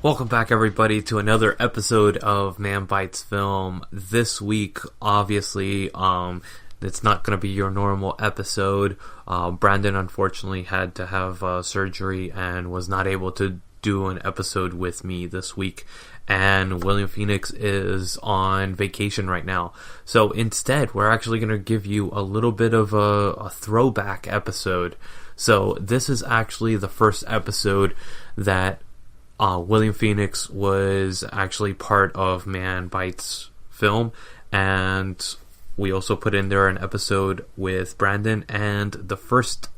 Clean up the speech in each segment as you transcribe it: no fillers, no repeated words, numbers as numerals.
Welcome back, everybody, to another episode of Man Bites Film. This week, obviously, it's not going to be your normal episode. Brandon, unfortunately, had to have surgery and was not able to do an episode with me this week. And William Phoenix is on vacation right now. So instead, we're actually going to give you a little bit of a throwback episode. So this is actually the first episode that William Phoenix was actually part of Man Bites Film, and we also put in there an episode with Brandon, and the first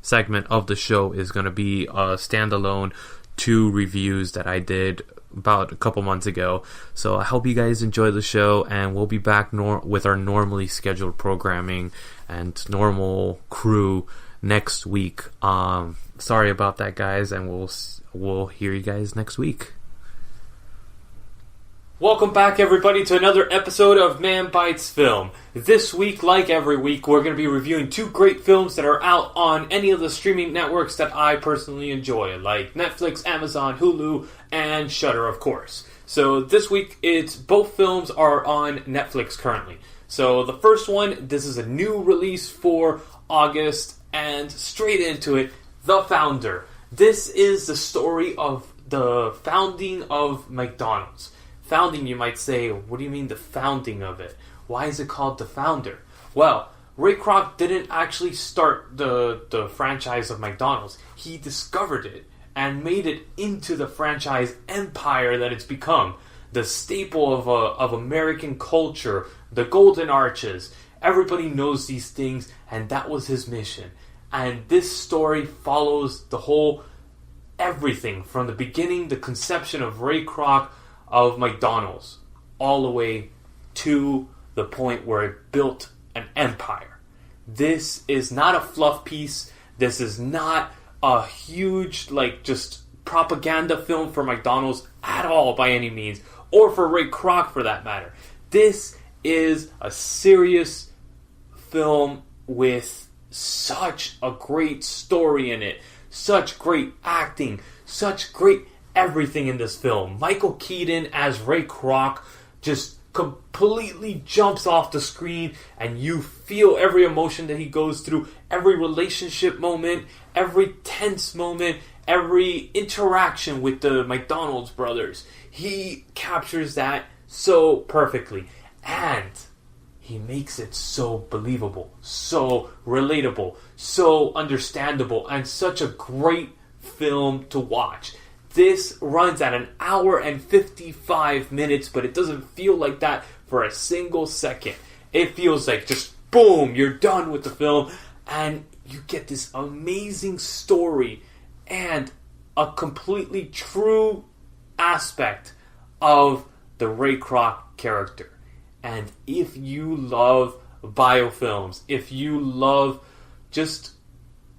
segment of the show is going to be a standalone 2 reviews that I did about a couple months ago. So I hope you guys enjoy the show, and we'll be back with our normally scheduled programming and normal crew next week. Sorry about that, guys, and we'll hear you guys next week. Welcome back, everybody, to another episode of Man Bites Film. This week, like every week, we're going to be reviewing 2 great films that are out on any of the streaming networks that I personally enjoy, like Netflix, Amazon, Hulu, and Shudder, of course. So this week, both films are on Netflix currently. So the first one, this is a new release for August, and straight into it, The Founder. This is the story of the founding of McDonald's. Founding, you might say, what do you mean the founding of it? Why is it called The Founder? Well, Ray Kroc didn't actually start the franchise of McDonald's. He discovered it and made it into the franchise empire that it's become. The staple of American culture, the Golden Arches. Everybody knows these things, and that was his mission. And this story follows the whole everything from the beginning, the conception of Ray Kroc of McDonald's, all the way to the point where it built an empire. This is not a fluff piece. This is not a huge, just propaganda film for McDonald's at all by any means, or for Ray Kroc for that matter. This is a serious film with such a great story in it, such great acting, such great everything in this film. Michael Keaton as Ray Kroc just completely jumps off the screen, and you feel every emotion that he goes through, every relationship moment, every tense moment, every interaction with the McDonald's brothers. He captures that so perfectly, and he makes it so believable, so relatable, so understandable, and such a great film to watch. This runs at 1 hour and 55 minutes, but it doesn't feel like that for a single second. It feels like just boom, you're done with the film, and you get this amazing story and a completely true aspect of the Ray Kroc character. And if you love biofilms, if you love just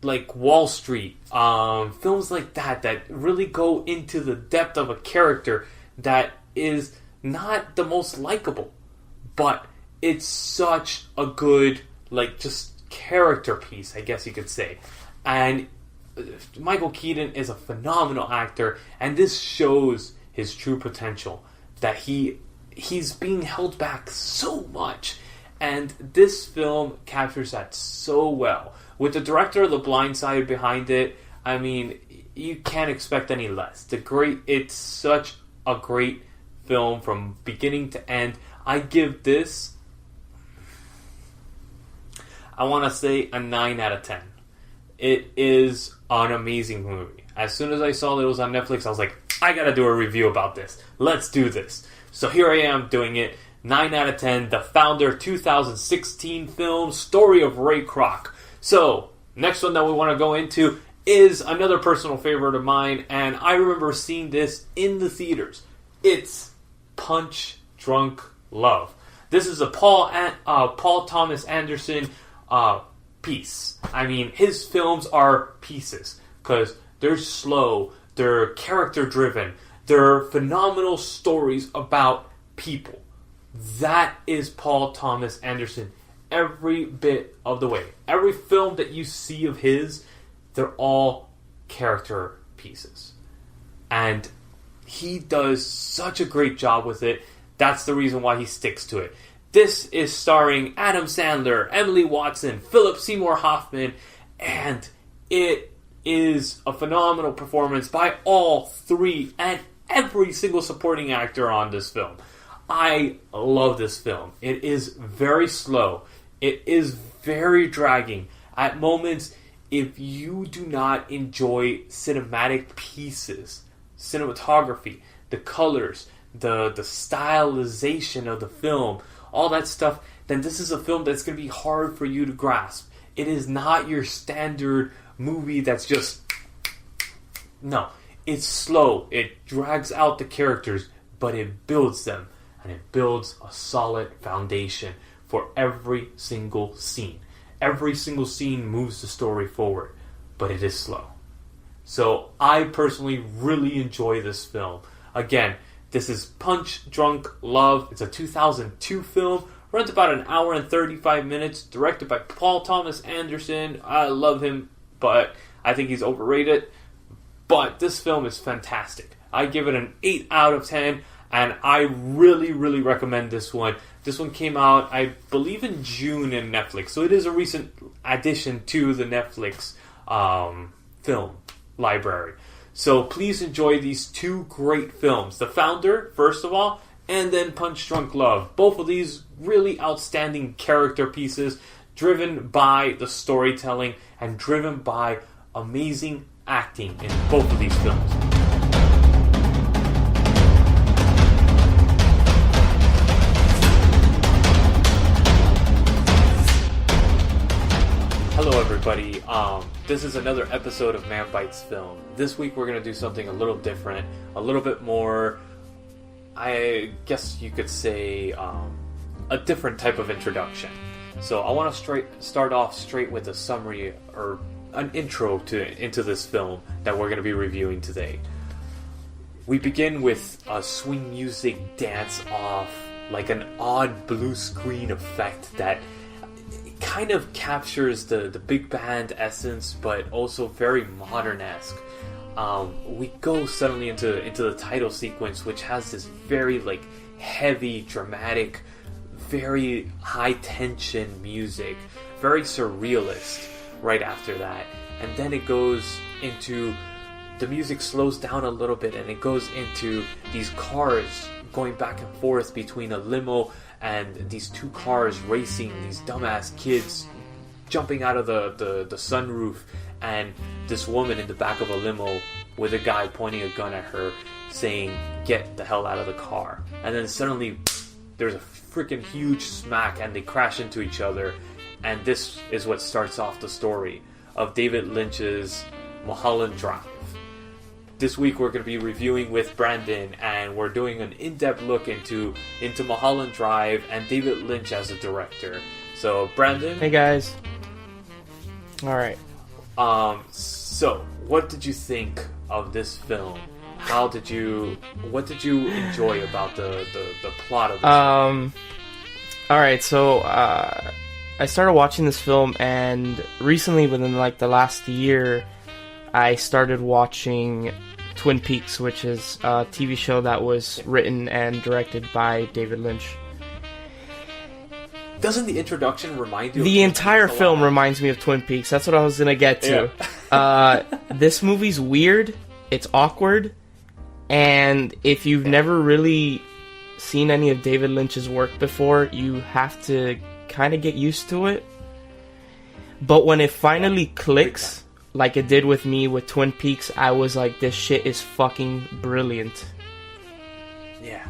like Wall Street, films like that really go into the depth of a character that is not the most likable, but it's such a good, just character piece, I guess you could say. And Michael Keaton is a phenomenal actor, and this shows his true potential, that he's being held back so much, and this film captures that so well. With the director of The Blind Side behind it, I mean, you can't expect any less. It's such a great film from beginning to end. I give this, I want to say, a 9 out of 10. It is an amazing movie. As soon as I saw that it was on Netflix, I was like, I gotta do a review about this. Let's do this. So here I am doing it. 9 out of 10. The Founder 2016 film, story of Ray Kroc. So, next one that we want to go into is another personal favorite of mine, and I remember seeing this in the theaters. It's Punch Drunk Love. This is a Paul Thomas Anderson piece. I mean, his films are pieces, because they're slow, they're character-driven, they're phenomenal stories about people. That is Paul Thomas Anderson every bit of the way. Every film that you see of his, they're all character pieces. And he does such a great job with it. That's the reason why he sticks to it. This is starring Adam Sandler, Emily Watson, Philip Seymour Hoffman, and it is a phenomenal performance by all three and every single supporting actor on this film. I love this film. It is very slow. It is very dragging. At moments, if you do not enjoy cinematic pieces, cinematography, the colors, the stylization of the film, all that stuff, then this is a film that's going to be hard for you to grasp. It is not your standard movie that's just... No. It's slow. It drags out the characters, but it builds them. And it builds a solid foundation for every single scene. Every single scene moves the story forward, but it is slow. So I personally really enjoy this film. Again, this is Punch Drunk Love. It's a 2002 film. Runs about an hour and 35 minutes. Directed by Paul Thomas Anderson. I love him, but I think he's overrated. But this film is fantastic. I give it an 8 out of 10. And I really, really recommend this one. This one came out, I believe, in June in Netflix. So it is a recent addition to the Netflix film library. So please enjoy these two great films. The Founder, first of all, and then Punch Drunk Love. Both of these really outstanding character pieces, driven by the storytelling and driven by amazing acting in both of these films. Hello everybody, this is another episode of Man Bites Film. This week we're going to do something a little different, a little bit more, I guess you could say, a different type of introduction. So I want to start off straight with a summary, or an intro into this film that we're going to be reviewing today. We begin with a swing music dance off, like an odd blue screen effect that kind of captures the big band essence, but also very modern-esque. We go suddenly into the title sequence, which has this very heavy, dramatic, very high-tension music, very surrealist right after that. And then it goes into, the music slows down a little bit, and it goes into these cars going back and forth between a limo and these two cars racing, these dumbass kids jumping out of the sunroof, and this woman in the back of a limo with a guy pointing a gun at her saying, "Get the hell out of the car." And then suddenly there's a freaking huge smack and they crash into each other, and this is what starts off the story of David Lynch's Muholland Drive. This week we're going to be reviewing with Brandon, and we're doing an in-depth look into Muholland Drive and David Lynch as a director. So, Brandon? Hey guys. Alright. So, what did you think of this film? What did you enjoy about the plot of this film? Alright, so, I started watching this film, and recently, within the last year, I started watching Twin Peaks, which is a TV show that was written and directed by David Lynch. Doesn't the introduction remind you of The entire film reminds me of Twin Peaks. That's what I was going to get to. Yeah. This movie's weird, it's awkward, and if you've never really seen any of David Lynch's work before, you have to kind of get used to it. But when it finally clicks, like it did with me with Twin Peaks, I was like, this shit is fucking brilliant. Yeah.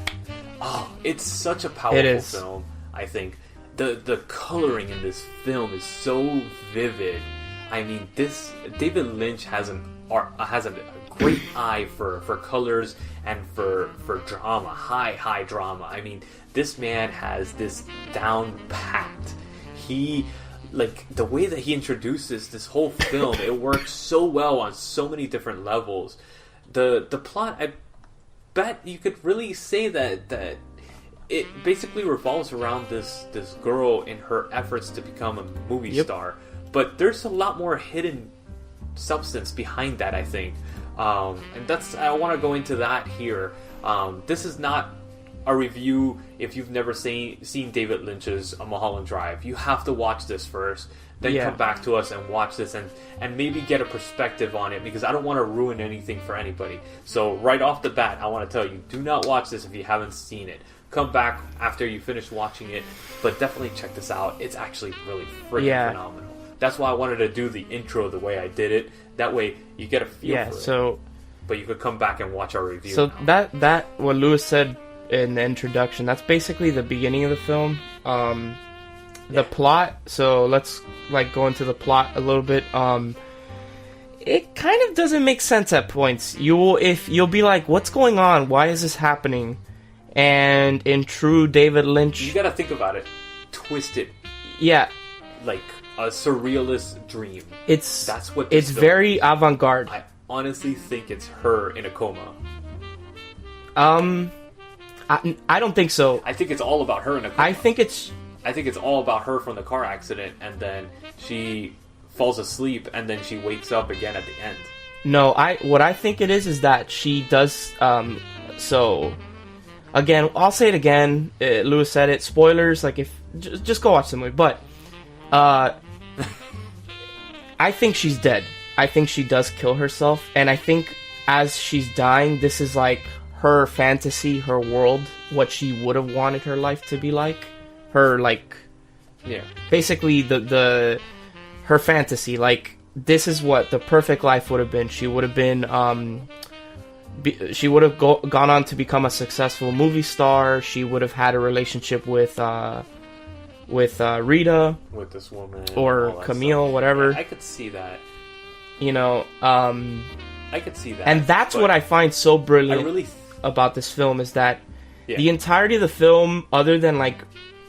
Oh, it's such a powerful film, I think. The coloring in this film is so vivid. I mean, David Lynch has a great eye for colors and for drama, high drama. I mean, this man has this down packed. The way that he introduces this whole film, it works so well on so many different levels. The plot, I bet you could really say that it basically revolves around this girl in her efforts to become a movie star. But there's a lot more hidden substance behind that, I think. And I want to go into that here. This is not a review if you've never seen David Lynch's Mulholland Drive. You have to watch this first, then come back to us and watch this and maybe get a perspective on it, because I don't want to ruin anything for anybody. So right off the bat, I want to tell you, do not watch this if you haven't seen it. Come back after you finish watching it, but definitely check this out. It's actually really freaking phenomenal. That's why I wanted to do the intro the way I did it. That way you get a feel for it. But you could come back and watch our review. So that what Lewis said in the introduction, that's basically the beginning of the film. The plot, so let's go into the plot a little bit. It kind of doesn't make sense at points. You'll be like, what's going on? Why is this happening? And in true David Lynch, you gotta think about it. Twisted. Yeah. Like a surrealist dream. That's what it's very avant-garde. I honestly think it's her in a coma. I don't think so. I think it's all about her in a coma. I think it's all about her from the car accident, and then she falls asleep, and then she wakes up again at the end. No, what I think it is that she does. So, again, I'll say it again. Lewis said it. Spoilers. Like, if just go watch the movie. But, I think she's dead. I think she does kill herself, and I think as she's dying, this is like her fantasy, her world, what she would have wanted her life to be like. Her, like, basically her fantasy, like, this is what the perfect life would have been. She would have been, she would have gone on to become a successful movie star. She would have had a relationship with Rita, with this woman, or Camille, stuff. Whatever. Yeah, I could see that. You know, I could see that, and that's what I find so brilliant about this film, is that the entirety of the film, other than like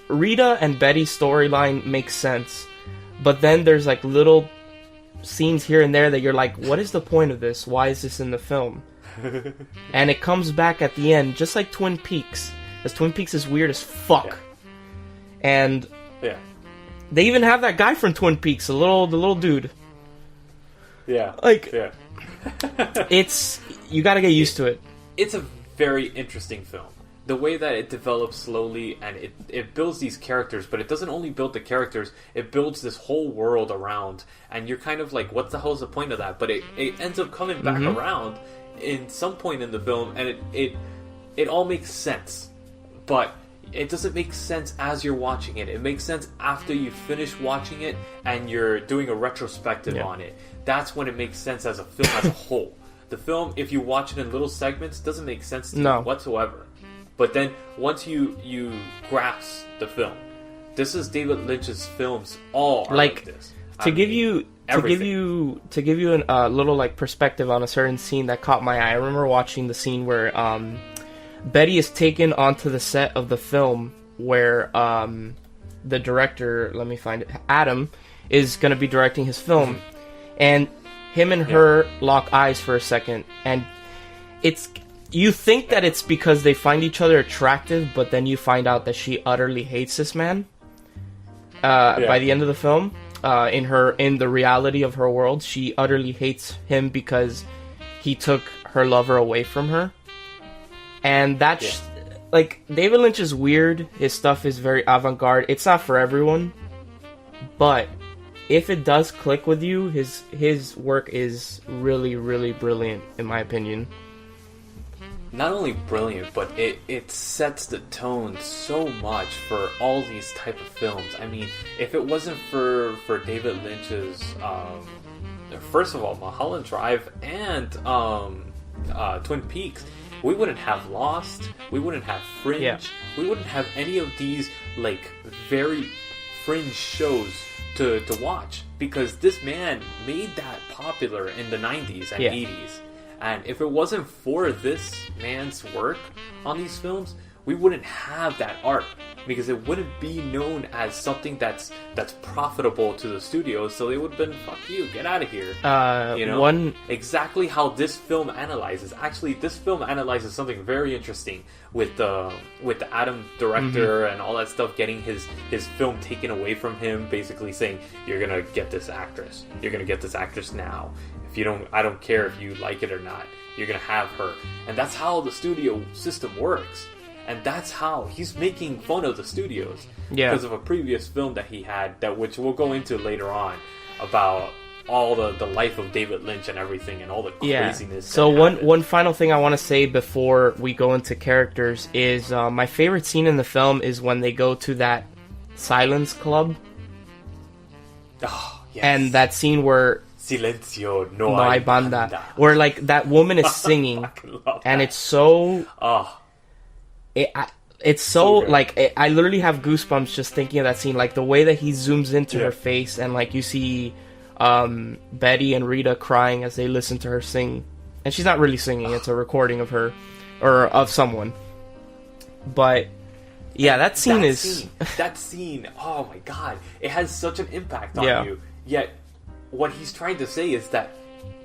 Rita and Betty's storyline, makes sense, but then there's like little scenes here and there that you're like, what is the point of this? Why is this in the film? And it comes back at the end, just like Twin Peaks. As Twin Peaks is weird as fuck, and they even have that guy from Twin Peaks, the little dude. It's, you gotta get used to it. It's a very interesting film. The way that it develops slowly, and it builds these characters, but it doesn't only build the characters, it builds this whole world around, and you're kind of like, what the hell is the point of that? But it ends up coming back around in some point in the film, and it all makes sense. But it doesn't make sense as you're watching it. It makes sense after you finish watching it and you're doing a retrospective on it. That's when it makes sense as a film as a whole. The film, if you watch it in little segments, doesn't make sense to you whatsoever. But then once you grasp the film, this is David Lynch's films all are like this. To give you a little like perspective on a certain scene that caught my eye. I remember watching the scene where Betty is taken onto the set of the film where the director, let me find it, Adam, is going to be directing his film. And him and her lock eyes for a second. And you think that it's because they find each other attractive, but then you find out that she utterly hates this man. By the end of the film, in the reality of her world, she utterly hates him because he took her lover away from her. And that's like, David Lynch is weird. His stuff is very avant-garde. It's not for everyone, but if it does click with you, his work is really, really brilliant, in my opinion. Not only brilliant, but it sets the tone so much for all these type of films. I mean, if it wasn't for David Lynch's, first of all, Mulholland Drive and Twin Peaks, we wouldn't have Lost, we wouldn't have Fringe, we wouldn't have any of these like very fringe shows to watch, because this man made that popular in the 90s and 80s. And if it wasn't for this man's work on these films, we wouldn't have that art because it wouldn't be known as something that's profitable to the studios. So they would have been, fuck you, get out of here. Exactly how this film analyzes. Actually, this film analyzes something very interesting with the Adam director and all that stuff, getting his film taken away from him, basically saying, you're gonna get this actress. You're gonna get this actress now. If you don't, I don't care if you like it or not. You're gonna have her. And that's how the studio system works. And that's how he's making fun of the studios because of a previous film that he had, which we'll go into later on, about all the life of David Lynch and everything and all the craziness. So one final thing I want to say before we go into characters is my favorite scene in the film is when they go to that silence club. Oh, yes. And that scene where Silencio no hay banda, where like that woman is singing, and it's so. It's so like I literally have goosebumps just thinking of that scene, like the way that he zooms into her face, and like you see Betty and Rita crying as they listen to her sing, and she's not really singing; it's a recording of her or of someone. But yeah, that scene. Oh my god, it has such an impact on you. Yet, what he's trying to say is that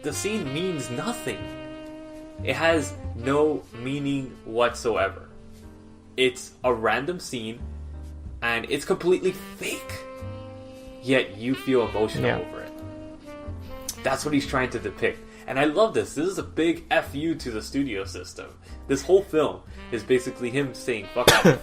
the scene means nothing. It has no meaning whatsoever. It's a random scene, and it's completely fake. Yet you feel emotional over it. That's what he's trying to depict. And I love this. This is a big F-U to the studio system. This whole film is basically him saying, fuck off.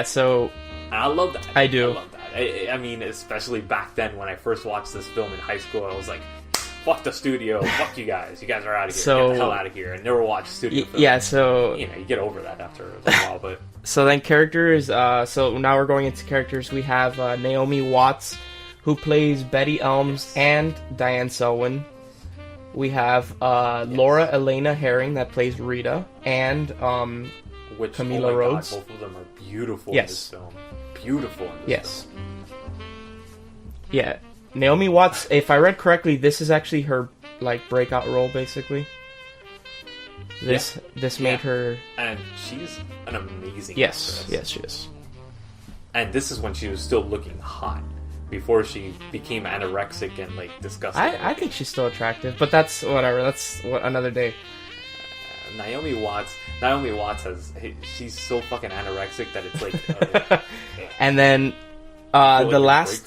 So... And I love that. I do. I love that. I mean, especially back then when I first watched this film in high school, I was like, fuck the studio, fuck you guys. You guys are out of here. Get the hell out of here. And never watch studio films. Yeah, so... You get over that after a while, but... So then characters, so now we're going into characters. We have Naomi Watts, who plays Betty Elms and Diane Selwyn. We have Laura Elena Herring, that plays Rita, and Camila Rhodes. God, both of them are beautiful in this film. Beautiful in this film. Yeah. Naomi Watts, if I read correctly, this is actually her like breakout role, basically. This made her, and she's an amazing actress. actress. Yes, she is. And this is when she was still looking hot, before she became anorexic and like disgusting. I think she's still attractive, but that's whatever. That's another day. Naomi Watts she's so fucking anorexic that it's like. And then the last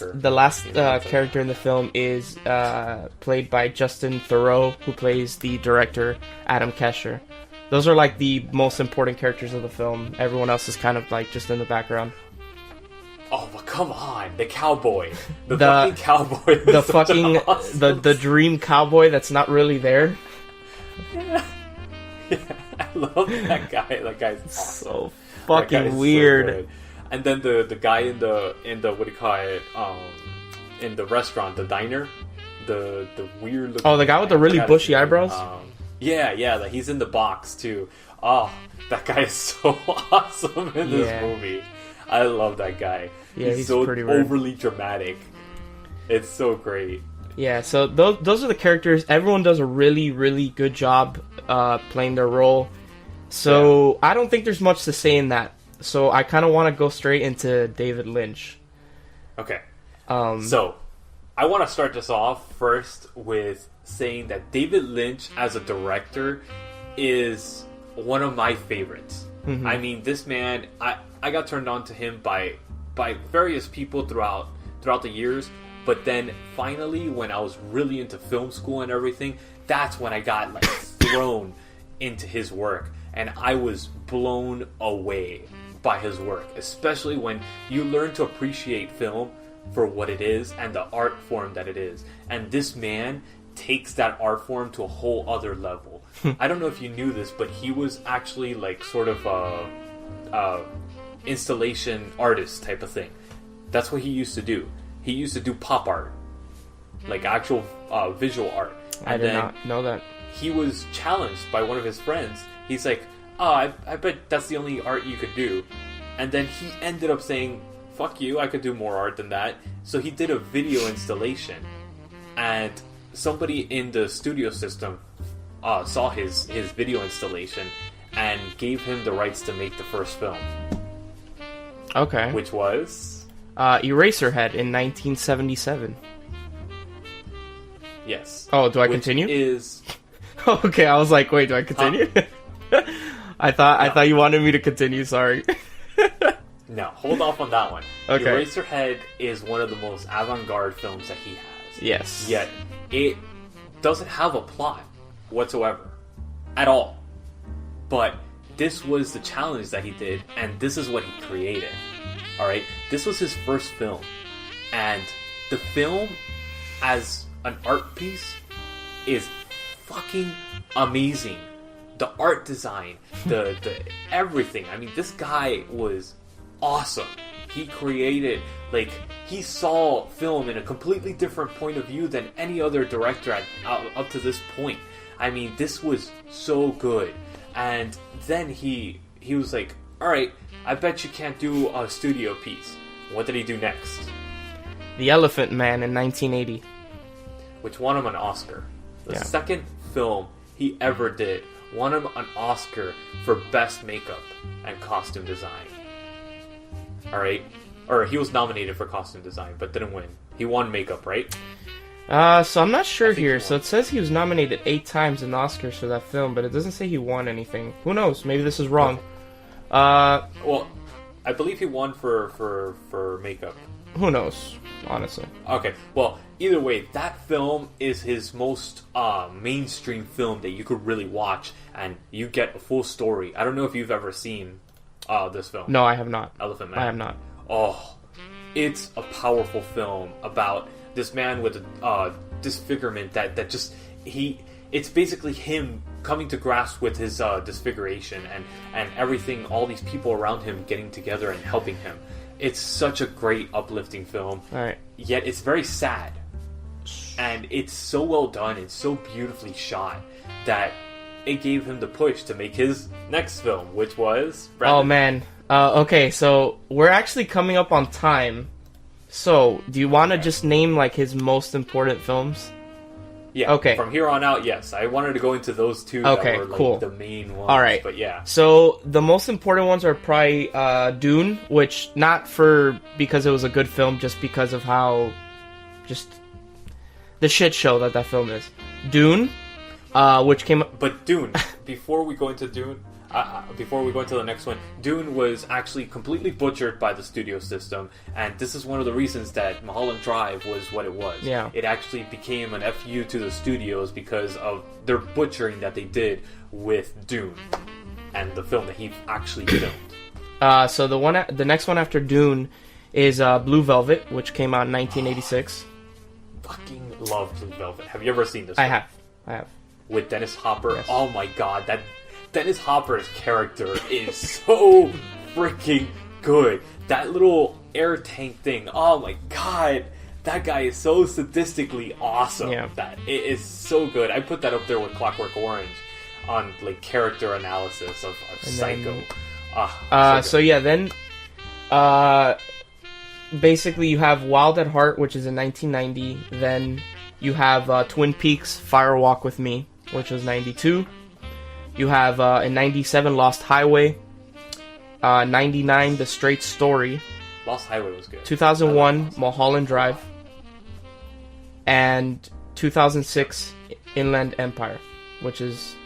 character in the film is played by Justin Theroux, who plays the director Adam Kesher. Those are like the most important characters of the film. Everyone else is kind of like just in the background. Oh, but come on, the cowboy, the fucking cowboy, the fucking awesome the dream cowboy that's not really there. Yeah, I love that guy. That guy's awesome. So fucking weird. So and then the guy in the what do you call it? In the restaurant, the diner, the weird looking. Oh, the guy with the really bushy eyebrows. Yeah, he's in the box too. Oh, that guy is so awesome in this movie. I love that guy. Yeah, he's so pretty weird. Overly dramatic. It's so great. Yeah, so those are the characters. Everyone does a really, really good job playing their role. So I don't think there's much to say in that. So I kind of want to go straight into David Lynch. Okay. So I want to start this off first with saying that David Lynch as a director is one of my favorites. Mm-hmm. I mean, this man, I got turned on to him by various people throughout the years, but then finally when I was really into film school and everything, that's when I got like thrown into his work, and I was blown away by his work, especially when you learn to appreciate film for what it is and the art form that it is. And this man takes that art form to a whole other level. I don't know if you knew this, but he was actually like sort of a installation artist type of thing. That's what he used to do. He used to do pop art, like actual visual art. I did not know that. He was challenged by one of his friends. He's like, I bet that's the only art you could do. And then he ended up saying, fuck you, I could do more art than that. So he did a video installation. And somebody in the studio system saw his video installation and gave him the rights to make the first film. Okay. Which was Eraserhead in 1977. yes. Oh, do I continue? Is Okay, I was like, wait, do I continue? I thought you wanted me to continue. Sorry. no, hold off on that one. Okay. Eraserhead is one of the most avant-garde films that he has. Yes. Yet it doesn't have a plot whatsoever at all. But this was the challenge that he did, and this is what he created. Alright? This was his first film. And the film, as an art piece, is fucking amazing. The art design, the everything. I mean, this guy was awesome. He created, like, he saw film in a completely different point of view than any other director up to this point. I mean, this was so good. And then he was like, alright, I bet you can't do a studio piece. What did he do next? The Elephant Man in 1980. Which won him an Oscar. The second film he ever did won him an Oscar for Best Makeup and Costume Design. Alright? Or he was nominated for Costume Design, but didn't win. He won Makeup, right? So I'm not sure here. So it says he was nominated 8 times in the Oscars for that film, but it doesn't say he won anything. Who knows? Maybe this is wrong. Well, I believe he won for Makeup. Who knows? Honestly. Okay, well, either way, that film is his most mainstream film that you could really watch, and you get a full story. I don't know if you've ever seen this film. No, I have not. Elephant Man. I have not. Oh, it's a powerful film about this man with a disfigurement that just it's basically him coming to grasp with his disfiguration and everything, all these people around him getting together and helping him. It's such a great, uplifting film. All right. Yet it's very sad. And it's so well done, it's so beautifully shot that it gave him the push to make his next film, which was... Oh, man. Okay, so we're actually coming up on time. So, do you want to just name, like, his most important films? Yeah, okay. From here on out, yes. I wanted to go into those two that were, like, cool. the main ones. All right. But yeah. So, the most important ones are probably Dune, which, not because it was a good film, just because of how... just... the shit show that film is. Dune, which came... But Dune, before we go into Dune... before we go into the next one, Dune was actually completely butchered by the studio system, and this is one of the reasons that Muholland Drive was what it was. Yeah. It actually became an FU to the studios because of their butchering that they did with Dune and the film that he actually filmed. So the next one after Dune is Blue Velvet, which came out in 1986. Fucking love Blue Velvet. Have you ever seen this? I have. With Dennis Hopper. Yes. Oh my god, that Dennis Hopper's character is so freaking good. That little air tank thing. Oh my god. That guy is so sadistically awesome. Yeah. That it is so good. I put that up there with Clockwork Orange on like character analysis of Psycho. Then basically you have Wild at Heart, which is in 1990. Then you have Twin Peaks Fire Walk with Me, which was 92. You have, in 97, Lost Highway. 99, The Straight Story. Lost Highway was good. 2001, Mulholland Drive. And 2006, Inland Empire, which is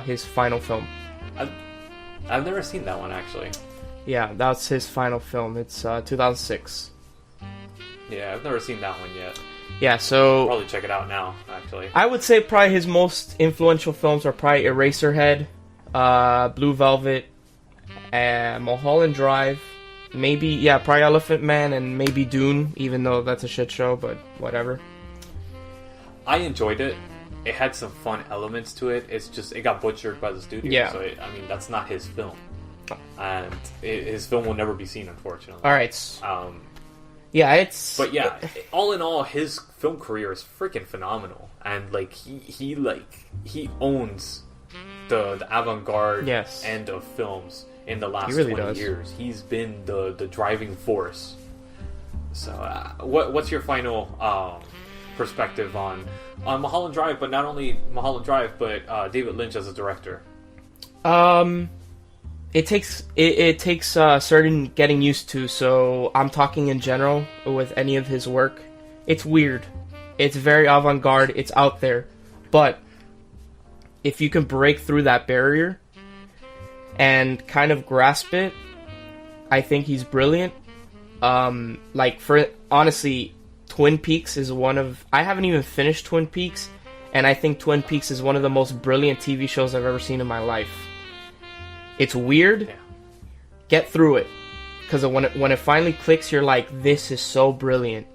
his final film. I've never seen that one, actually. Yeah, that's his final film. It's 2006. Yeah, I've never seen that one yet. Yeah, so... probably check it out now, actually. I would say probably his most influential films are probably Eraserhead, Blue Velvet, Mulholland Drive, probably Elephant Man, and maybe Dune, even though that's a shit show, but whatever. I enjoyed it. It had some fun elements to it. It's just, it got butchered by the studio. Yeah. So, that's not his film. And his film will never be seen, unfortunately. Alright. Yeah, it's... But yeah, all in all, his film career is freaking phenomenal. And, like, he owns the avant-garde end of films in the last 20 years. He's been the driving force. So, what's your final perspective on Mulholland Drive, but not only Mulholland Drive, but David Lynch as a director? it takes certain getting used to. So I'm talking in general with any of his work. It's weird. It's very avant-garde. It's out there, but if you can break through that barrier and kind of grasp it, I think he's brilliant. Honestly, Twin Peaks is one of... I haven't even finished Twin Peaks, and I think Twin Peaks is one of the most brilliant TV shows I've ever seen in my life. It's weird. Yeah. Get through it. Because when it finally clicks, you're like, this is so brilliant.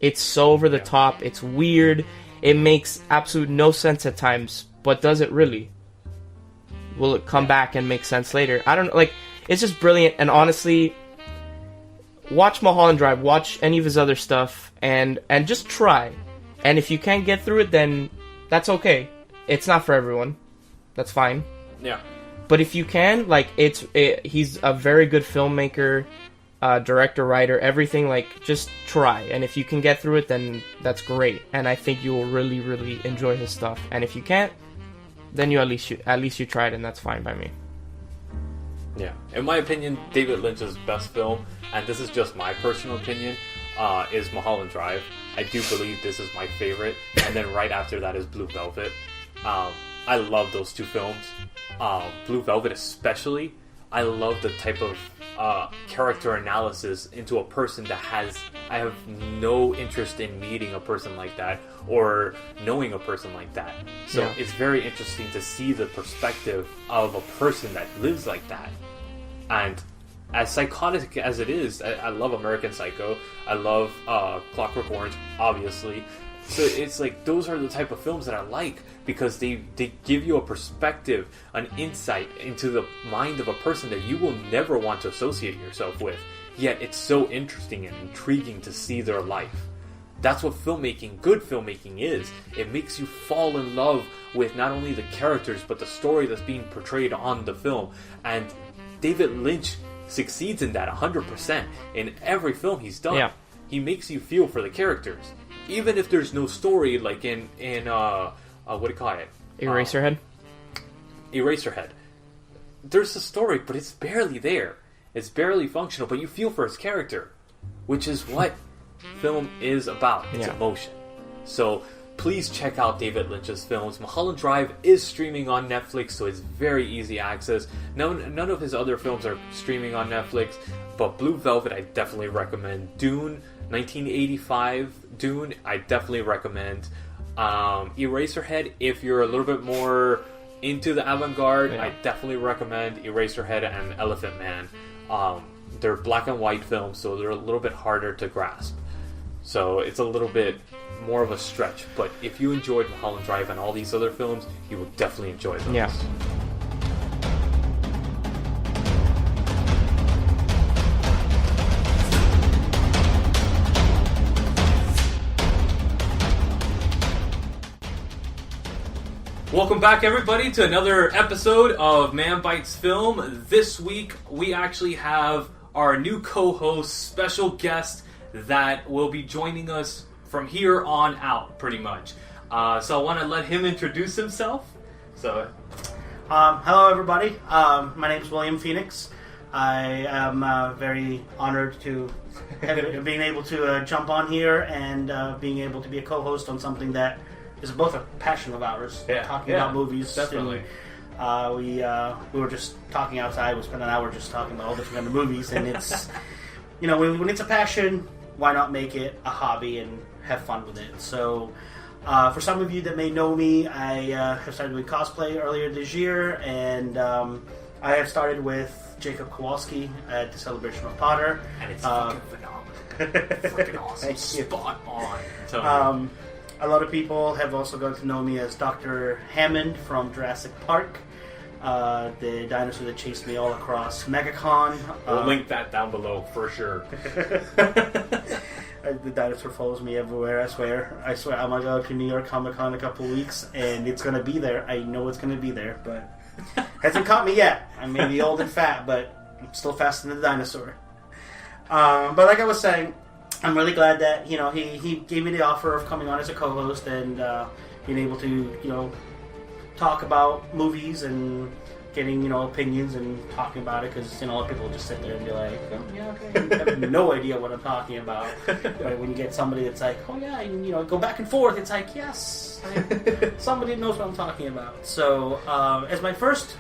It's so over the top. It's weird. It makes absolute no sense at times. But does it really? Will it come back and make sense later? I don't know. Like, it's just brilliant. And honestly, watch Muholland Drive. Watch any of his other stuff. And just try. And if you can't get through it, then that's okay. It's not for everyone. That's fine. Yeah. But if you can, like, he's a very good filmmaker, director, writer, everything. Like, just try. And if you can get through it, then that's great. And I think you will really, really enjoy his stuff. And if you can't, then at least you tried, and that's fine by me. Yeah. In my opinion, David Lynch's best film, and this is just my personal opinion, is Muholland Drive. I do believe this is my favorite. And then right after that is Blue Velvet. I love those two films. Blue Velvet especially. I love the type of character analysis into a person that I have no interest in meeting a person like that or knowing a person like that. So Yeah. It's very interesting to see the perspective of a person that lives like that. And as psychotic as it is, I love American Psycho. I love Clockwork Orange, obviously. So it's like, those are the type of films that I like, because they give you a perspective, an insight into the mind of a person that you will never want to associate yourself with. Yet it's so interesting and intriguing to see their life. That's what good filmmaking is. It makes you fall in love with not only the characters, but the story that's being portrayed on the film. And David Lynch succeeds in that 100% in every film he's done. Yeah. He makes you feel for the characters. Even if there's no story, like in what do you call it? Eraserhead? Eraserhead. There's a story, but it's barely there. It's barely functional, but you feel for his character, which is what film is about. It's emotion. So please check out David Lynch's films. Muholland Drive is streaming on Netflix, so it's very easy access. None of his other films are streaming on Netflix, but Blue Velvet I definitely recommend. Dune, 1985 Dune, I definitely recommend. Eraserhead, if you're a little bit more into the avant-garde, I definitely recommend Eraserhead and Elephant Man. They're black and white films, so they're a little bit harder to grasp. So it's a little bit more of a stretch. But if you enjoyed Muholland Drive and all these other films, you will definitely enjoy those. Yeah. Welcome back, everybody, to another episode of Man Bites Film. This week, we actually have our new co-host, special guest, that will be joining us from here on out, pretty much. So I want to let him introduce himself. So, hello, everybody. My name is William Phoenix. I am very honored to being able to jump on here and being able to be a co-host on something that is both a passion of ours, talking about movies. Definitely. And, we were just talking outside. We spent an hour just talking about all different kind of movies, and it's when it's a passion, why not make it a hobby and have fun with it? So, for some of you that may know me, I have started doing cosplay earlier this year, and I have started with Jacob Kowalski at the Celebration of Potter, and it's fucking phenomenal, freaking awesome, spot on. A lot of people have also gotten to know me as Dr. Hammond from Jurassic Park, the dinosaur that chased me all across MegaCon. We'll link that down below for sure. The dinosaur follows me everywhere, I swear. I'm going to go to New York Comic Con in a couple of weeks, and it's going to be there. I know it's going to be there, but hasn't caught me yet. I may be old and fat, but I'm still faster than the dinosaur. But like I was saying, I'm really glad that he gave me the offer of coming on as a co-host and being able to talk about movies and getting opinions and talking about it, because a lot of people just sit there and be like, oh, yeah, okay, I have no idea what I'm talking about. But when you get somebody that's like, oh yeah, and go back and forth, it's like, yes, somebody knows what I'm talking about. So as my first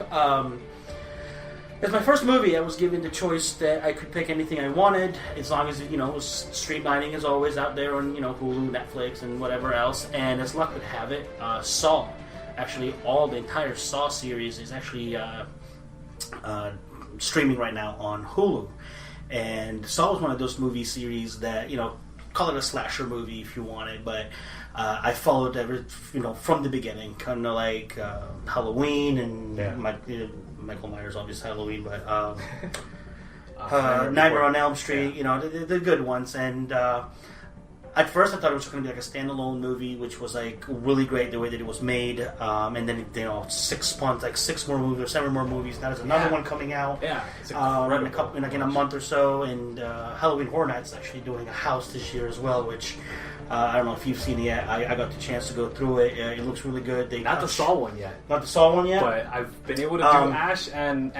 movie, I was given the choice that I could pick anything I wanted, as long as it was streamlining as always out there on Hulu, Netflix, and whatever else. And as luck would have it, Saw. Actually, the entire Saw series is actually streaming right now on Hulu. And Saw was one of those movie series that call it a slasher movie if you want it, but I followed from the beginning, kind of like Halloween and Michael Myers, obviously Halloween, but Nightmare on Elm Street, the good ones. And at first I thought it was going to be like a standalone movie, which was like really great the way that it was made. And then 6 months, like 6 more movies or 7 more movies. Now there's another one coming out. Yeah, in a month or so. And Halloween Horror Nights actually doing a house this year as well, which I don't know if you've seen it yet. I got the chance to go through it. It looks really good. Not the Saw one yet. Not the Saw one yet? But I've been able to do Ash and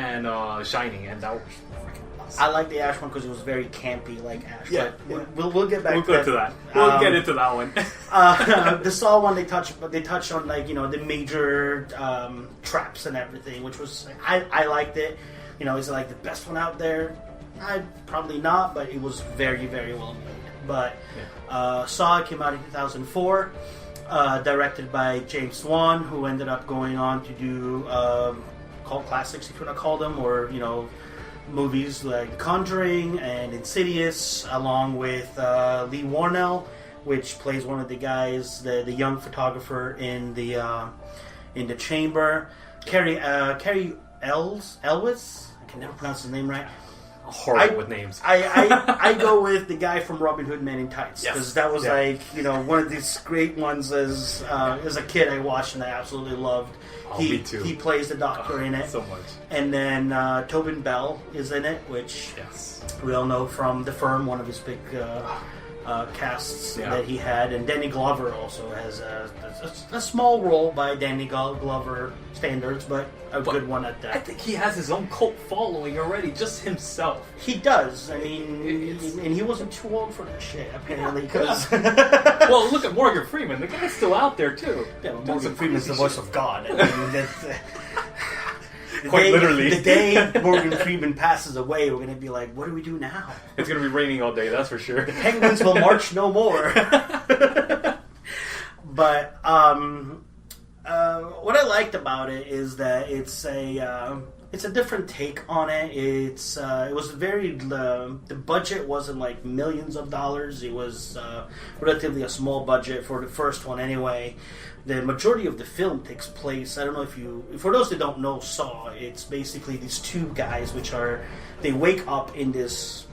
Shining, and that was freaking awesome. I like the Ash one because it was very campy, like Ash. Yeah, we'll get back to that. We'll get into that one. The Saw one, they touch on like the major traps and everything, which was I liked it. Is it like the best one out there? Probably not, but it was very, very well made. But Saw came out in 2004, directed by James Wan, who ended up going on to do cult classics, if you want to call them, or movies like Conjuring and Insidious, along with Lee Warnell, which plays one of the guys, the young photographer in the Chamber. Carrie Elwes, I can never pronounce his name right. Horrible with names. I go with the guy from Robin Hood Men in Tights, because that was one of these great ones as a kid I watched and I absolutely loved. Me too. He plays the doctor in it so much. And then Tobin Bell is in it, which we all know from The Firm, one of his big casts that he had. And Danny Glover also has a small role by Danny Glover standards, but a good one at that. I think he has his own cult following already, just himself. He does. I mean, and he wasn't too old for that shit, apparently. Cause well, look at Morgan Freeman. The guy's still out there, too. Yeah, Morgan Freeman's the voice of God. I mean, that's... Quite literally. The day Morgan Freeman passes away, we're going to be like, what do we do now? It's going to be raining all day, that's for sure. The penguins will march no more. But what I liked about it is that it's a different take on it. It was very the budget wasn't like millions of dollars. It was relatively a small budget for the first one anyway. The majority of the film takes place, I don't know for those that don't know Saw, it's basically these two guys they wake up in this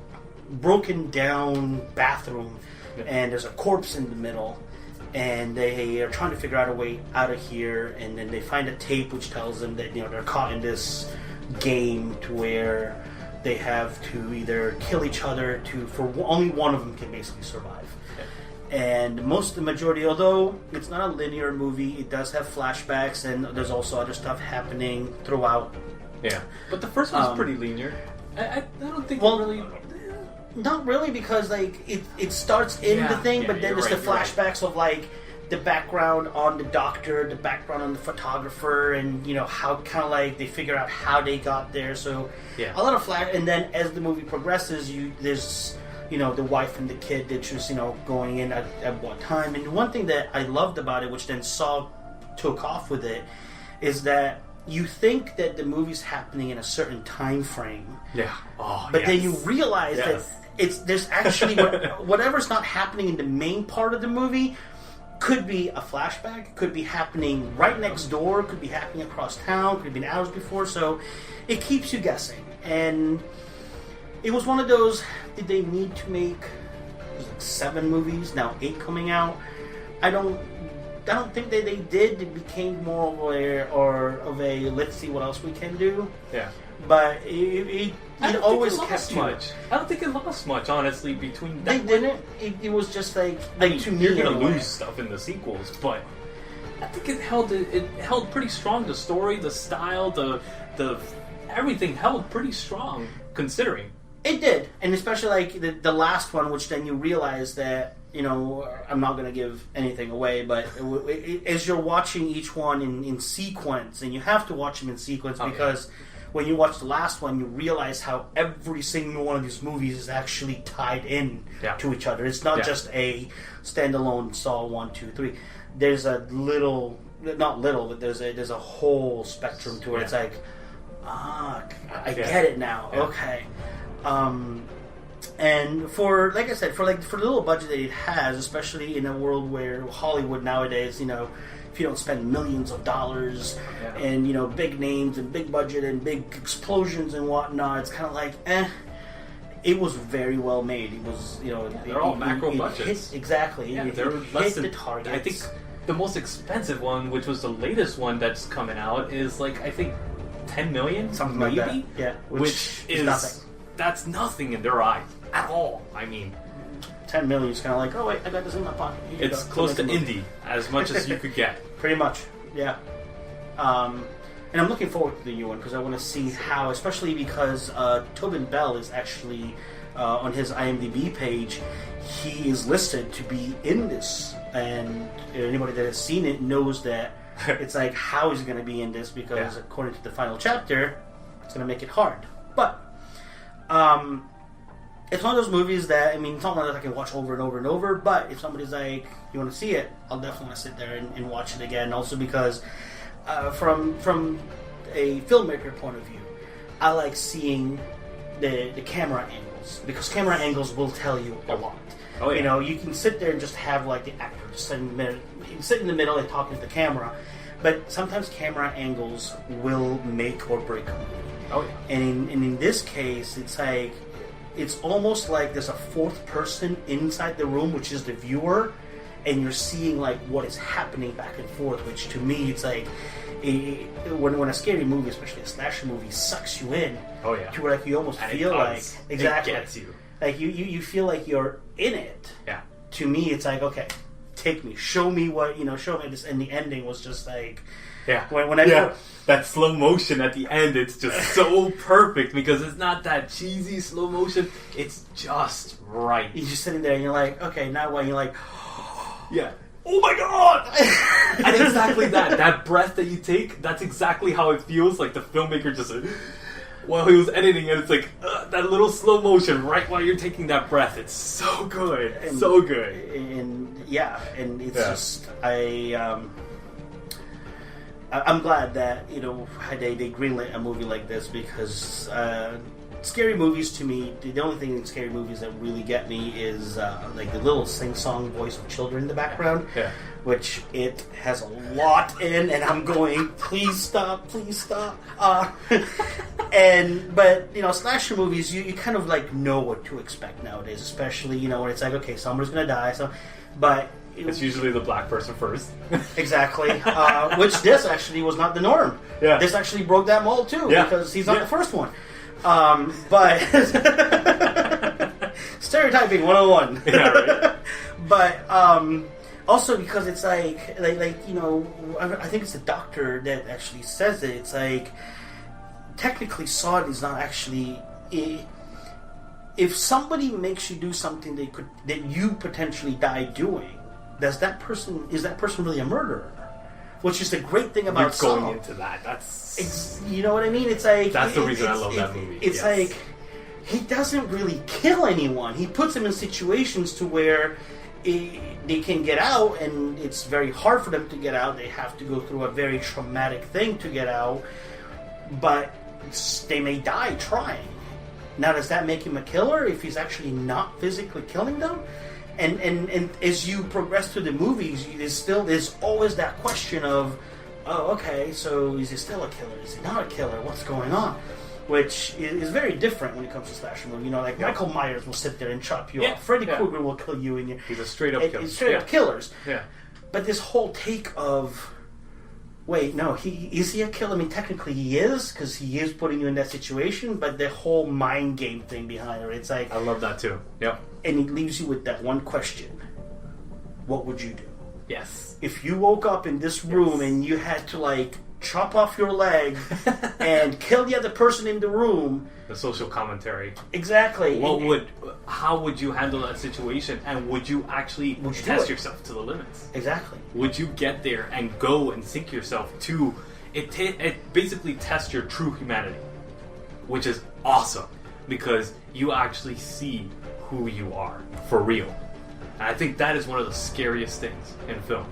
broken down bathroom and there's a corpse in the middle and they are trying to figure out a way out of here, and then they find a tape which tells them that they're caught in this game to where they have to either kill each other only one of them can basically survive. And the majority, although it's not a linear movie, it does have flashbacks, and there's also other stuff happening throughout. Yeah, but the first one's pretty linear. I don't think really... Not really, because like it starts in the thing, but then there's the flashbacks of like the background on the doctor, the background on the photographer, and how kind of like they figure out how they got there. So a lot of and then as the movie progresses, there's the wife and the kid that just going in at what time. And one thing that I loved about it, which then Saw took off with it, is that you think that the movie's happening in a certain time frame. Yeah. But then you realize that there's actually whatever's not happening in the main part of the movie could be a flashback, could be happening right next door, could be happening across town, could have been hours before. So it keeps you guessing. And it was one of those, did they need to make 7 movies, now 8 coming out? I don't think that they did. It became more of a let's see what else we can do. Yeah. But it always kept much. I don't think it lost much, honestly, between that. They didn't. It was just like to me. You're going to lose stuff in the sequels, but I think it held pretty strong. The story, the style, the everything held pretty strong considering. It did, and especially like the last one, which then you realize that, you know, I'm not going to give anything away, but as you're watching each one in sequence, and you have to watch them in sequence because when you watch the last one, you realize how every single one of these movies is actually tied in to each other. It's not just a standalone Saw 1, 2, 3. There's a little, not little, but there's a whole spectrum to it. It's like, I get it now. Yeah. Okay. And for, like I said, for the little budget that it has, especially in a world where Hollywood nowadays, you know, if you don't spend millions of dollars and, you know, big names and big budget and big explosions and whatnot, it's kind of like, it was very well made. It was, you know, they're all macro budgets. Exactly. Yeah, they're less than the targets. I think the most expensive one, which was the latest one that's coming out, is like, I think 10 million, something maybe? Like that. Yeah, which is nothing. That's nothing in their eyes at all. I mean, 10 million is kind of like, oh wait, I got this in my pocket. It's close to indie, as much as you could get. Pretty much, yeah. And I'm looking forward to the new one because I want to see how, especially because Tobin Bell is actually on his IMDb page. He is listed to be in this, and anybody that has seen it knows that it's like, how is he going to be in this? Because according to the final chapter, it's going to make it hard. But it's one of those movies that, I mean, it's not one that I can watch over and over and over, but if somebody's like, you want to see it, I'll definitely want to sit there and watch it again. Also because from a filmmaker point of view, I like seeing the camera angles, because camera angles will tell you a lot. Oh, yeah. You know, you can sit there and just have like the actor just sit in the middle and talking to the camera, but sometimes camera angles will make or break a movie. Oh, yeah. And in this case, it's like, it's almost like there's a fourth person inside the room, which is the viewer, and you're seeing like what is happening back and forth. Which to me, it's like when a scary movie, especially a slasher movie, sucks you in. Oh yeah. To where like you almost feel like exactly it gets you. Like you feel like you're in it. Yeah. To me, it's like, okay, take me, show me what, you know, show me this, and the ending was just like. Yeah. When I that slow motion at the end, it's just so perfect because it's not that cheesy slow motion. It's just right. You're just sitting there and you're like, okay, now what? You're like, yeah. Oh my god! And exactly that. That breath that you take, that's exactly how it feels. Like the filmmaker just, while he was editing it, it's like that little slow motion right while you're taking that breath. It's so good. And, so good. And it's just, I'm glad that, you know, they greenlit a movie like this, because scary movies, to me, the only thing in scary movies that really get me is like the little sing-song voice of children in the background, which it has a lot in, and I'm going, please stop. But you know, slasher movies, you kind of like know what to expect nowadays, especially, you know, when it's like, okay, somebody's gonna die, but it's usually the black person first. Exactly. Which this actually was not the norm. Yeah. This actually broke that mold too, because he's not the first one. But stereotyping 101. Yeah, right. But also because it's like you know, I think it's the doctor that actually says it. It's like, technically, Saw is not actually. If somebody makes you do something that you potentially die doing, is that person really a murderer? Which is the great thing about Saw. Going into that, that's you know what I mean. It's like that's the reason I love that movie. It's like he doesn't really kill anyone. He puts them in situations to where they can get out, and it's very hard for them to get out. They have to go through a very traumatic thing to get out, but they may die trying. Now, does that make him a killer if he's actually not physically killing them? And as you progress through the movies, there's always that question of, oh, okay, so is he still a killer? Is he not a killer? What's going on? Which is very different when it comes to slasher movie. You know, like Michael Myers will sit there and chop you up. Freddy Krueger will kill you, and he's a straight up killer. Straight up killers. Yeah. But this whole take of, wait, no, is he a killer? I mean, technically he is, because he is putting you in that situation, but the whole mind game thing behind it, it's like... I love that too. Yep. And it leaves you with that one question. What would you do? Yes. If you woke up in this room and you had to, like, chop off your leg and kill the other person in the room... The social commentary. Exactly. How would you handle that situation? And would you actually test yourself to the limits? Exactly. Would you get there and go and sink yourself to... It basically tests your true humanity. Which is awesome. Because you actually see who you are. For real. And I think that is one of the scariest things in film.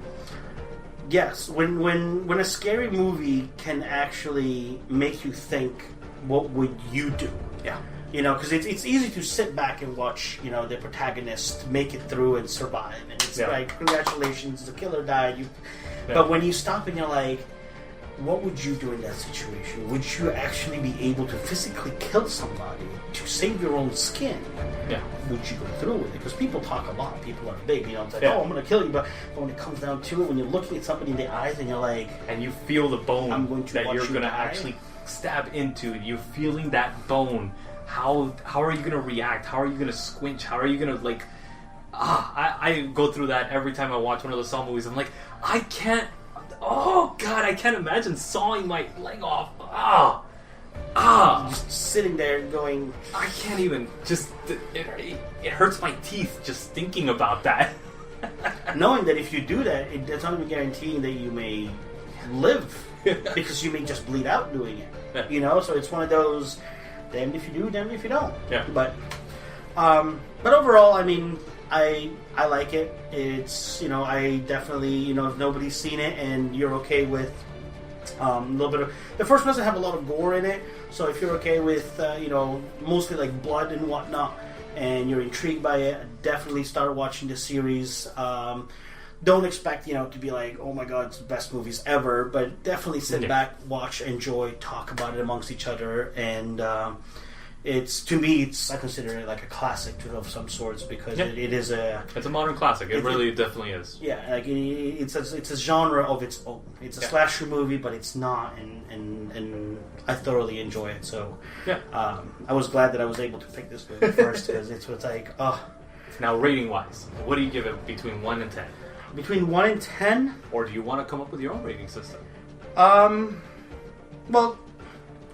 Yes, when a scary movie can actually make you think, what would you do? Yeah. You know, because it's easy to sit back and watch, you know, the protagonist make it through and survive. And it's like, congratulations, the killer died. But when you stop and you're like, what would you do in that situation? Would you actually be able to physically kill somebody to save your own skin? Yeah. Would you go through with it? Because people talk a lot. People are big. You know, it's like, oh, I'm going to kill you. But when it comes down to it, when you're looking at somebody in the eyes and you're like... And you feel the bone that you're going to die. actually stab into. You're feeling that bone. How are you going to react? How are you going to squinch? How are you going to, like... I go through that every time I watch one of the Saw movies. I'm like, I can't... Oh, God, I can't imagine sawing my leg off. Just sitting there and going... I can't even... It hurts my teeth just thinking about that. Knowing that if you do that, it's not even guaranteeing that you may live. Because you may just bleed out doing it. Yeah. You know? So it's one of those... Damned if you do, damned if you don't. Yeah. But overall, I mean... I like it. It's, you know, I definitely, you know, if nobody's seen it and you're okay with a little bit of... The first one doesn't have a lot of gore in it, so if you're okay with, you know, mostly like blood and whatnot, and you're intrigued by it, definitely start watching the series. Don't expect, you know, to be like, oh my god, it's the best movies ever, but definitely sit back, watch, enjoy, talk about it amongst each other, and... to me, I consider it like a classic of some sorts because it is a... It's a modern classic. It really definitely is. Yeah, like it's a genre of its own. It's a slasher movie, but it's not, and I thoroughly enjoy it. So I was glad that I was able to pick this movie first because it's like, Now, rating-wise, what do you give it between 1 and 10? Between 1 and 10? Or do you want to come up with your own rating system? Well...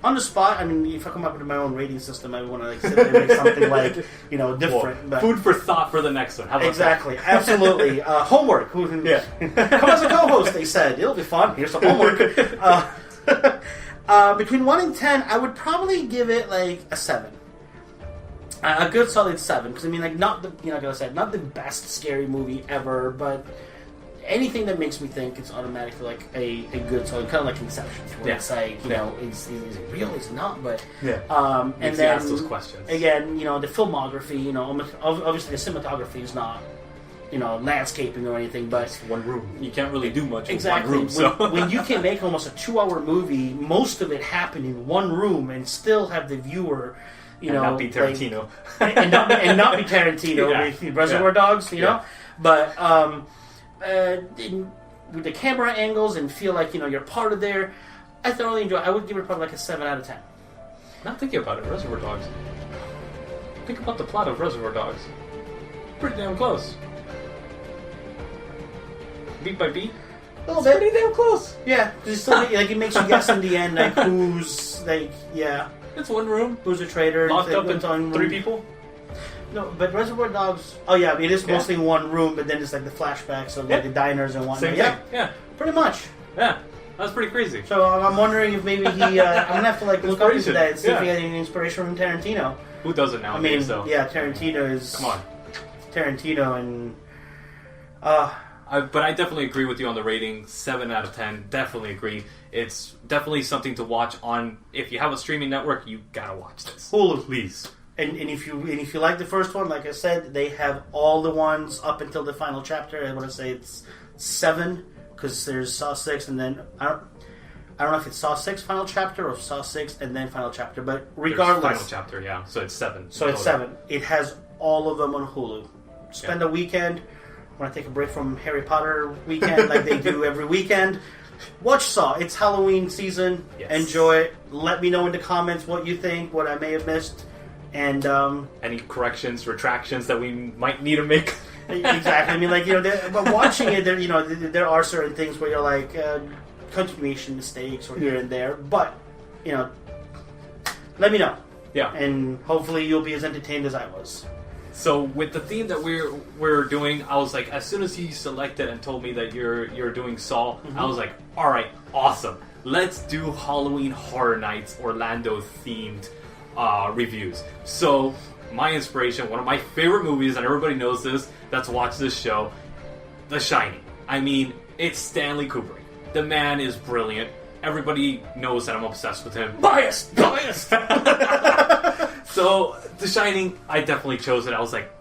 On the spot, I mean, if I come up with my own rating system, I want to like sit there and make something like, you know, different. But food for thought for the next one. How about that? Absolutely. Homework. Come as a co-host, they said. It'll be fun. Here's some homework. Between 1 and 10, I would probably give it like a 7. A good solid 7. Because, I mean, like, not the best scary movie ever, but... Anything that makes me think it's automatically like a good solid, kind of like Inception, where it's like, you know, is it real? Is it not? But and then ask those questions again. You know, the filmography. You know, obviously the cinematography is not, you know, landscaping or anything, but it's one room. You can't really do much exactly. in one room. So when you can make almost a 2-hour movie, most of it happen in one room, and still have the viewer. You know, not be Tarantino, like, and not be Tarantino with Reservoir Dogs. You know, but. With the camera angles and feel like, you know, you're part of there. I thoroughly enjoy it. I would give it probably like a 7 out of 10. Not thinking about it, Reservoir Dogs. Think about the plot of Reservoir Dogs. Pretty damn close. Beat by beat. A little bit. Pretty damn close. Yeah, because it's still like it makes you guess in the end, like who's like It's one room. Who's a traitor? Locked up in 3 people. No, but Reservoir Dogs... Oh, yeah, it is mostly one room, but then it's like the flashbacks of like the diners and whatnot. Same thing. Yeah. Pretty much. Yeah, that's pretty crazy. So I'm wondering if maybe he... I'm going to have to like look up into that and see if he had any inspiration from Tarantino. Who doesn't now? I mean, Tarantino is... Come on. Tarantino and... But I definitely agree with you on the rating. 7 out of 10. Definitely agree. It's definitely something to watch on... If you have a streaming network, you gotta watch this. Hulu. Please. And if you like the first one, like I said, they have all the ones up until the final chapter. I want to say it's 7 because there's Saw 6, and then I don't know if it's Saw 6 final chapter or Saw 6 and then final chapter. But regardless, there's final chapter, yeah. So it's 7. So it's 7. It has all of them on Hulu. Spend a weekend. When I take a break from Harry Potter weekend, like they do every weekend. Watch Saw. It's Halloween season. Yes. Enjoy it. Let me know in the comments what you think, what I may have missed. And any corrections, retractions that we might need to make. Exactly. I mean, like, but watching it, there are certain things where you're like continuation mistakes or here and there. But let me know. Yeah. And hopefully you'll be as entertained as I was. So with the theme that we're doing, I was like, as soon as he selected and told me that you're doing Saw, I was like, all right, awesome. Let's do Halloween Horror Nights Orlando themed reviews. So my inspiration, one of my favorite movies, and everybody knows this that's watched this show, The Shining. I mean, it's Stanley Kubrick. The man is brilliant. Everybody knows that I'm obsessed with him. Biased! So, The Shining, I definitely chose it. I was like,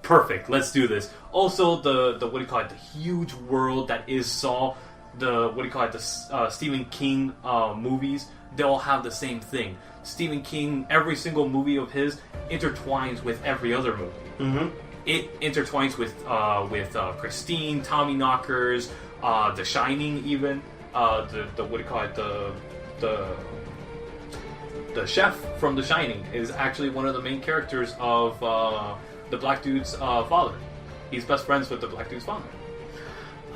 perfect, let's do this. Also, the the huge world that is Saw, the Stephen King movies, they all have the same thing. Stephen King, every single movie of his intertwines with every other movie. Mm-hmm. It intertwines with Christine, Tommyknockers, The Shining, even the chef from The Shining is actually one of the main characters of the black dude's father. He's best friends with the black dude's father.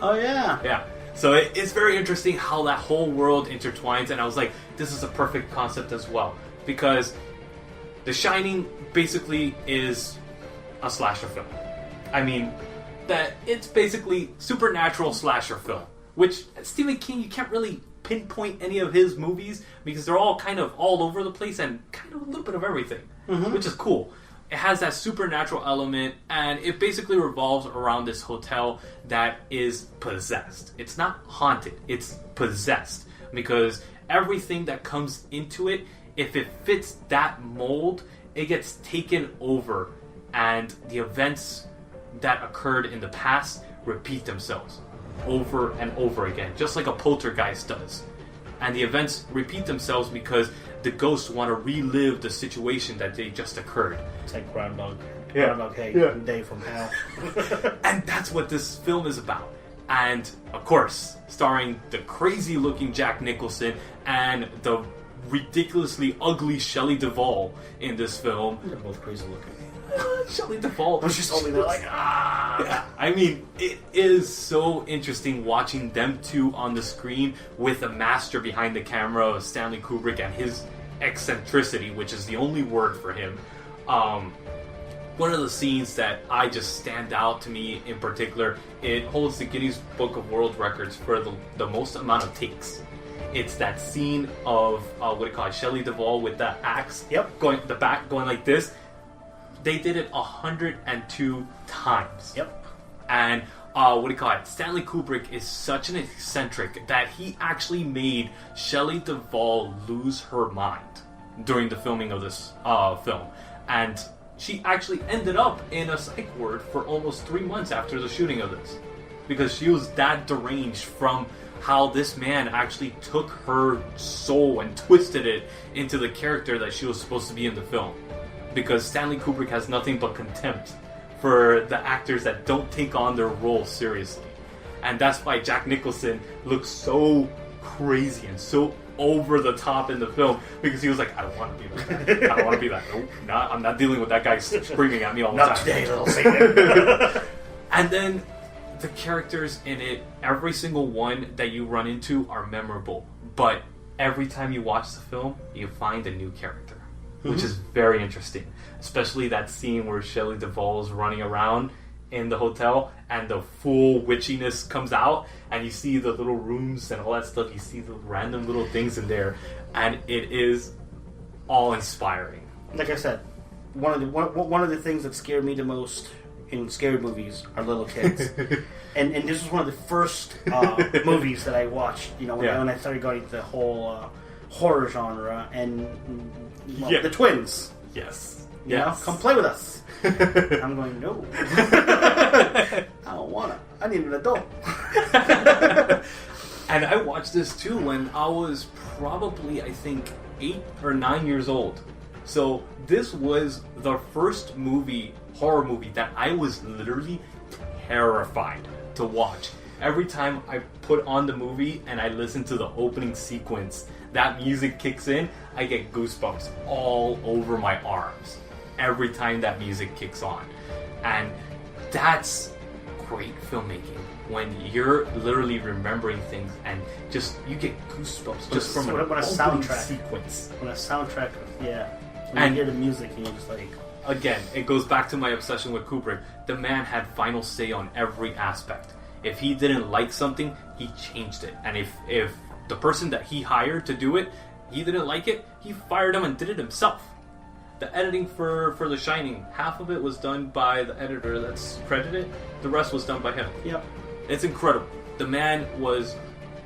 Oh yeah. Yeah. So it's very interesting how that whole world intertwines, and I was like, this is a perfect concept as well, because The Shining basically is a slasher film. I mean, that it's basically supernatural slasher film, which Stephen King, you can't really pinpoint any of his movies because they're all kind of all over the place and kind of a little bit of everything, which is cool. It has that supernatural element, and it basically revolves around this hotel that is possessed. It's not haunted, it's possessed, because everything that comes into it, if it fits that mold, it gets taken over, and the events that occurred in the past repeat themselves over and over again, just like a poltergeist does. And the events repeat themselves because the ghosts want to relive the situation that they just occurred. It's like Groundhog. Yeah. Groundhog Day from hell. And that's what this film is about. And, of course, starring the crazy-looking Jack Nicholson and the ridiculously ugly Shelley Duvall in this film. They're both crazy looking. Shelley Duvall. It's just only they're like, Yeah, I mean, it is so interesting watching them two on the screen with the master behind the camera of Stanley Kubrick and his eccentricity, which is the only word for him. One of the scenes that I just stand out to me in particular, it holds the Guinness Book of World Records for the most amount of takes. It's that scene of Shelley Duvall with the axe, going like this. They did it 102 times. Yep. And Stanley Kubrick is such an eccentric that he actually made Shelley Duvall lose her mind during the filming of this film. And she actually ended up in a psych ward for almost 3 months after the shooting of this, because she was that deranged from how this man actually took her soul and twisted it into the character that she was supposed to be in the film. Because Stanley Kubrick has nothing but contempt for the actors that don't take on their role seriously. And that's why Jack Nicholson looks so crazy and so over the top in the film, because he was like, I don't want to be like that. I don't want to be that. Nope, I'm not dealing with that guy screaming at me all the time. Not today, little Satan. And then the characters in it, every single one that you run into are memorable. But every time you watch the film, you find a new character, which is very interesting. Especially that scene where Shelley Duvall is running around in the hotel and the full witchiness comes out and you see the little rooms and all that stuff. You see the random little things in there, and it is awe-inspiring. Like I said, one of the things that scared me the most in scary movies are little kids. and this was one of the first movies that I watched, when I started going into the whole horror genre, and the twins. Yes. You know, come play with us. I'm going, no. I don't want to. I need an adult. And I watched this too when I was probably, I think, 8 or 9 years old. So this was the first horror movie that I was literally terrified to watch. Every time I put on the movie and I listen to the opening sequence, that music kicks in, I get goosebumps all over my arms every time that music kicks on. And That's great filmmaking. When you're literally remembering things and just you get goosebumps just from when a soundtrack sequence. When a soundtrack, yeah. When And you hear the music and you're just like... Again, it goes back to my obsession with Kubrick. The man had final say on every aspect. If he didn't like something, he changed it. And if the person that he hired to do it, he didn't like it, he fired him and did it himself. The editing for The Shining, half of it was done by the editor that's credited. The rest was done by him. Yep. It's incredible. The man was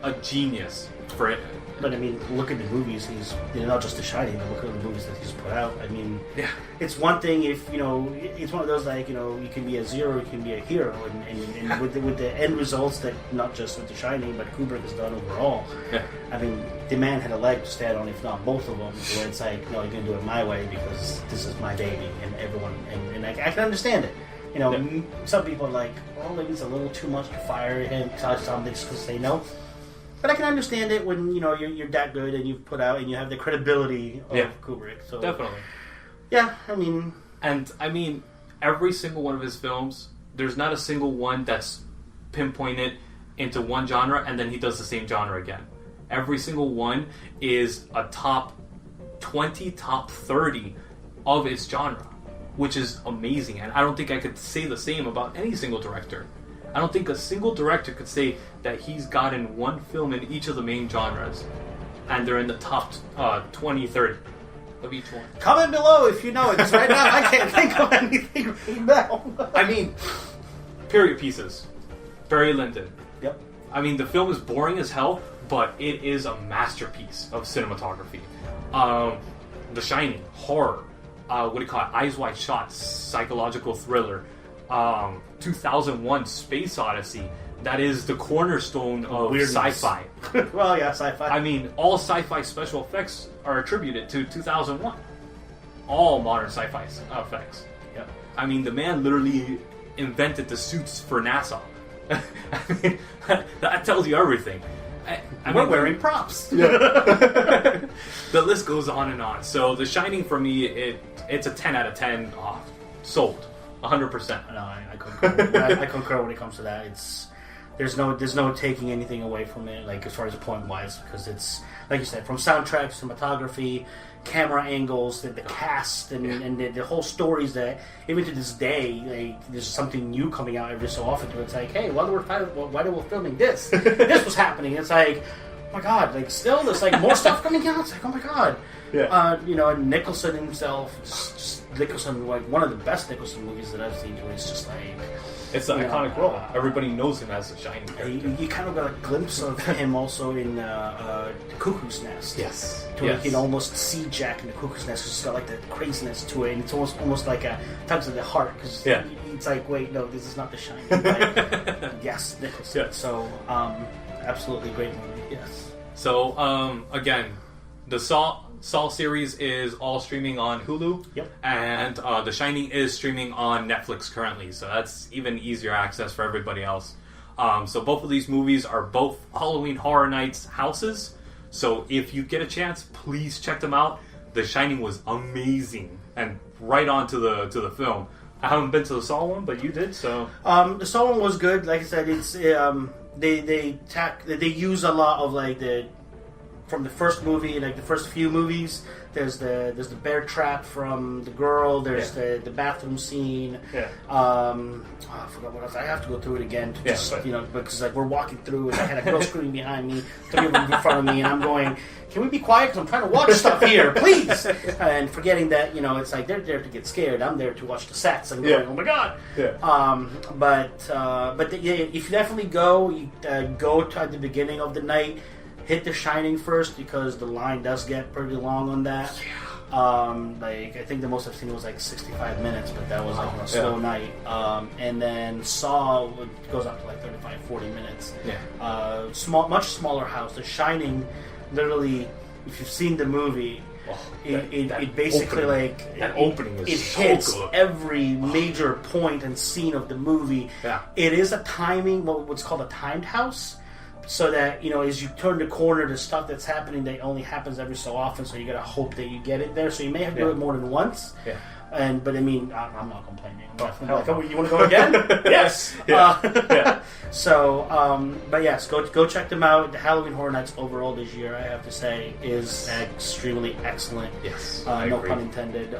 a genius for it. But I mean, look at the movies. He's not just The Shining, but look at the movies that he's put out. I mean, Yeah. it's one thing if it's one of those like you can be a zero, you can be a hero, and with the end results that not just with The Shining, but Kubrick has done overall. Yeah. I mean, the man had a leg to stand on, if not both of them. Where it's like, no, you're gonna do it my way because this is my baby, and everyone, and I can understand it. Some people are like, well, maybe it's a little too much to fire him. Some they just say no. But I can understand it when you're that good and you've put out and you have the credibility of Kubrick. So Definitely. Yeah, I mean, every single one of his films, there's not a single one that's pinpointed into one genre and then he does the same genre again. Every single one is a top 20, top 30 of its genre, which is amazing. And I don't think I could say the same about any single director. I don't think a single director could say that he's gotten one film in each of the main genres and they're in the top 20, 30 of each one. Comment below if you know it, 'cause right now I can't think of anything right now. I mean, period pieces. Barry Lyndon. Yep. I mean, the film is boring as hell, but it is a masterpiece of cinematography. The Shining, horror. What do you call it? Eyes Wide Shut, psychological thriller. 2001 Space Odyssey. That is the cornerstone of Weirdness. sci-fi. Well, yeah, sci-fi. I mean, all sci-fi special effects are attributed to 2001. All modern sci-fi effects. Yep. I mean, the man literally invented the suits for NASA. I mean, that tells you everything. We're wearing props. The list goes on and on. So, The Shining for me, it's a 10 out of 10 sold. 100%. No, I concur. I concur when it comes to that. There's no taking anything away from it, like as far as point wise, because it's like you said, from soundtrack, cinematography, camera angles, the cast, and the whole stories that even to this day, like there's something new coming out every so often. It's like, hey, why are we filming this? This was happening. It's like, oh my god, like still there's like more stuff coming out. It's like, oh my god. Yeah. And Nicholson himself, just Nicholson, like one of the best Nicholson movies that I've seen. Where it's just like it's an iconic role. Everybody knows him as the Shining character. You kind of got a glimpse of him also in The Cuckoo's Nest. Yes. To where you can almost see Jack in The Cuckoo's Nest. It's got like that craziness to it, and it's almost like a tugs at the heart because it's like, wait, no, this is not The Shining. Like, yes, Nicholson. Yeah. So, absolutely great movie. Yes. So, again, the Saw series is all streaming on Hulu. Yep. And The Shining is streaming on Netflix currently, so that's even easier access for everybody else. So both of these movies are both Halloween Horror Nights houses. So if you get a chance, please check them out. The Shining was amazing and right on to the film. I haven't been to the Saw one, but you did, so the Saw one was good. Like I said, it's they use a lot of like from the first movie, like the first few movies. There's the bear trap from the girl. There's the bathroom scene. Yeah. I forgot what else. I have to go through it again. Because like we're walking through and I had a girl screaming behind me, 3 of them in front of me, and I'm going, can we be quiet? Because I'm trying to watch stuff here, please. And forgetting that it's like they're there to get scared. I'm there to watch the sets and going, oh my god. Yeah. But if you definitely go, go to the beginning of the night. Hit The Shining first because the line does get pretty long on that. Like I think the most I've seen was like 65 minutes, but that was like on a slow night. And then Saw goes up to like 35, 40 minutes. Yeah. Much smaller house. The Shining, literally, if you've seen the movie, it basically opening, like that opening is it so hits good. Every major point and scene of the movie. Yeah. It is a timing, what's called a timed house. so that, as you turn the corner, the stuff that's happening that only happens every so often, so you gotta hope that you get it there. So you may have to do it more than once. Yeah. But I mean, I'm not complaining. I'm definitely hell like, you want to go again? Yes. Yeah. So, but yes, go check them out. The Halloween Horror Nights overall this year, I have to say, is extremely excellent. Yes. No pun intended.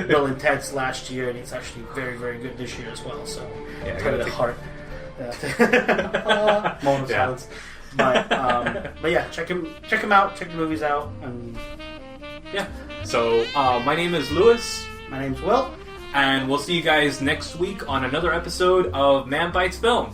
Bill and Ted's last year, and it's actually very, very good this year as well. So, Yeah, kind of the heart. Moment of silence. But yeah, check him out. Check the movies out, and yeah. So my name is Lewis. My name's Will. And we'll see you guys next week on another episode of Man Bites Film.